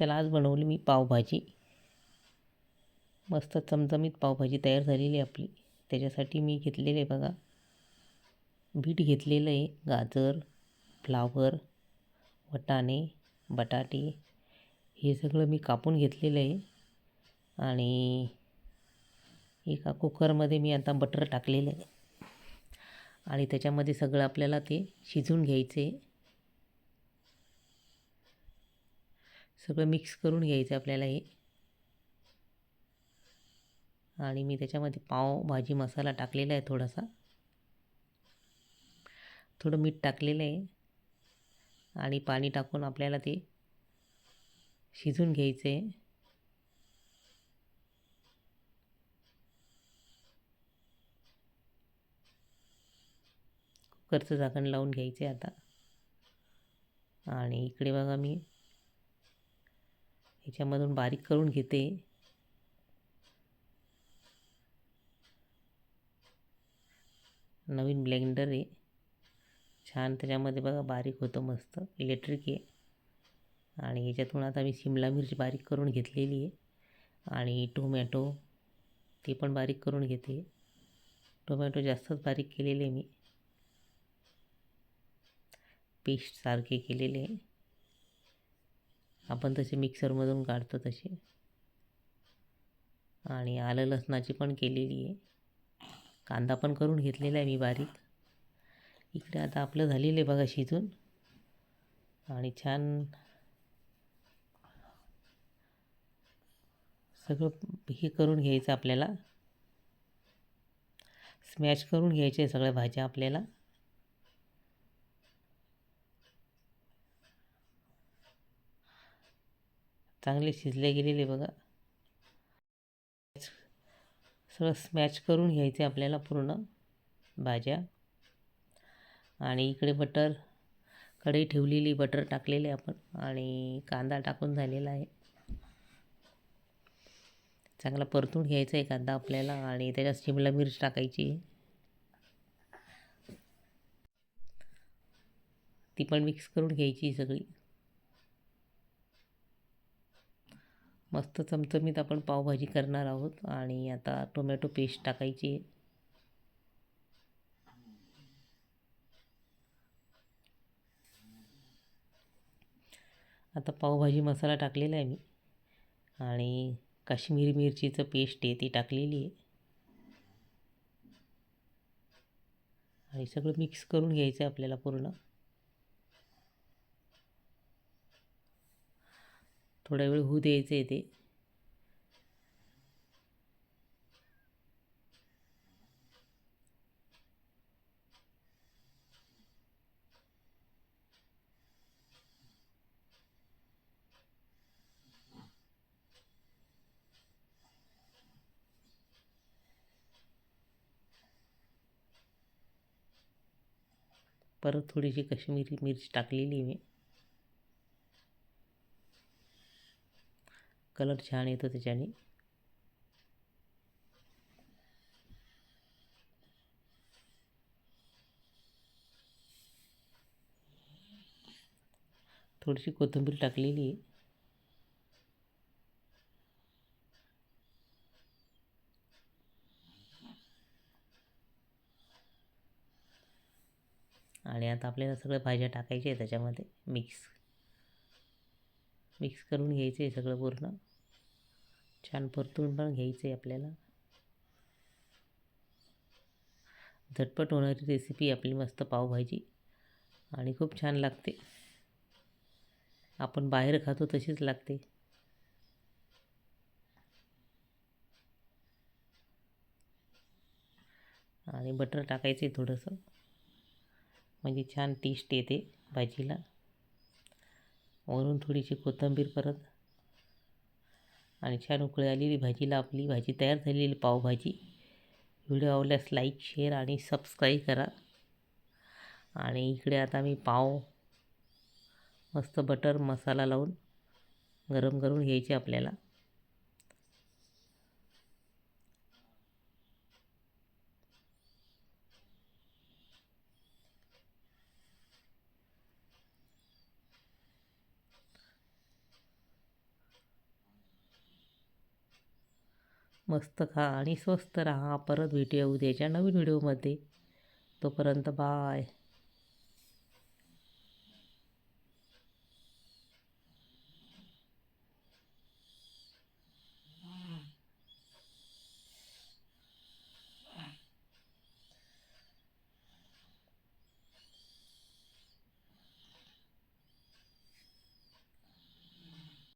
चला आज बनवली मी पावभाजी. मस्त चमचमीत पावभाजी तयार झालेली आहे आपली. त्याच्यासाठी मी घेतलेले आहे बघा, बीट घेतलेलं आहे, गाजर, फ्लावर, वाटाणे, बटाटे हे सगळं मी कापून घेतलेलं आहे. आणि एका कुकरमध्ये मी आता बटर टाकलेलं आहे आणि त्याच्यामध्ये सगळं आपल्याला ते शिजवून घ्यायचे. सगळं मिक्स करून घ्यायचं आपल्याला हे. आणि मी त्याच्यामध्ये पावभाजी मसाला टाकलेला आहे, थोडं मीठ टाकलेलं आहे आणि पाणी टाकून आपल्याला ते शिजवून घ्यायचं आहे. कुकरचं झाकण लावून घ्यायचं आहे आता. आणि इकडे बघा मी ह्याच्यामधून बारीक करून घेते. नवीन ब्लेंडर आहे छान, त्याच्यामध्ये बघा बारीक होतं मस्त, इलेक्ट्रिक आहे. आणि ह्याच्यातून आता मी शिमला मिरची बारीक करून घेतलेली आहे आणि टोमॅटो ते पण बारीक करून घेते. टोमॅटो जास्तच बारीक केलेले मी, पेस्ट सारखे केलेले, आपण तसे मिक्सरमधून काढतो तसे. आणि आलं लसणाची पण केलेली आहे. कांदा पण करून घेतलेला आहे मी बारीक. इकडे आता आपलं झालेलं आहे बघा शिजून. आणि छान सगळं हे करून घ्यायचं आपल्याला, स्मॅश करून घ्यायचे सगळ्या भाज्या आपल्याला. चांगले शिजले गेलेले बघा, सगळं स्मॅश करून घ्यायचे आपल्याला पूर्ण भाज्या. आणि इकडे कढई ठेवलेली, बटर टाकलेले आपण आणि कांदा टाकून झालेला आहे. चांगला परतून घ्यायचा आहे कांदा आपल्याला आणि त्याच्यात शिमला मिरच टाकायची, ती पण मिक्स करून घ्यायची सगळी. मस्त चमचमीत आपण पावभाजी करणार आहोत. आणि आता टोमॅटो पेस्ट टाकायची. आता पावभाजी मसाला टाकलेला आहे मी आणि काश्मीरी मिरचीचं पेस्ट आहे ती टाकलेली आहे. आणि सगळं मिक्स करून घ्यायचं आहे आपल्याला पूर्ण. थोडा वेळ होऊ द्यायचं आहे ते. परत थोडीशी काश्मीरी मिरची टाकलेली मी, कलर छान येतो त्याच्याने. थोडीशी कोथिंबीर टाकलेली आहे. आणि आता आपल्याला सगळ्या भाज्या टाकायच्या आहे त्याच्यामध्ये, मिक्स करून घ्यायचं आहे सगळं पूर्ण. छान परतून पण घ्यायचं आहे आपल्याला. झटपट होणारी रेसिपी आपली मस्त पावभाजी आणि खूप छान लागते. आपण बाहेर खातो तशीच लागते. आणि बटर टाकायचं आहे थोडंसं, म्हणजे छान टेस्ट येते भाजीला. वरून थोडीशी कोथिंबीर परत. आणि छान उकळी आलेली भाजीला आपली भाजी तयार झालेली पावभाजी. व्हिडिओ आवडल्यास लाईक, शेअर आणि सबस्क्राईब करा. आणि इकडे आता मी पाव मस्त बटर मसाला लावून गरम करून घ्यायचे आपल्याला. मस्त खा आणि स्वस्त राहा. परत भेटूया उद्याच्या नवीन व्हिडिओमध्ये. तोपर्यंत बाय.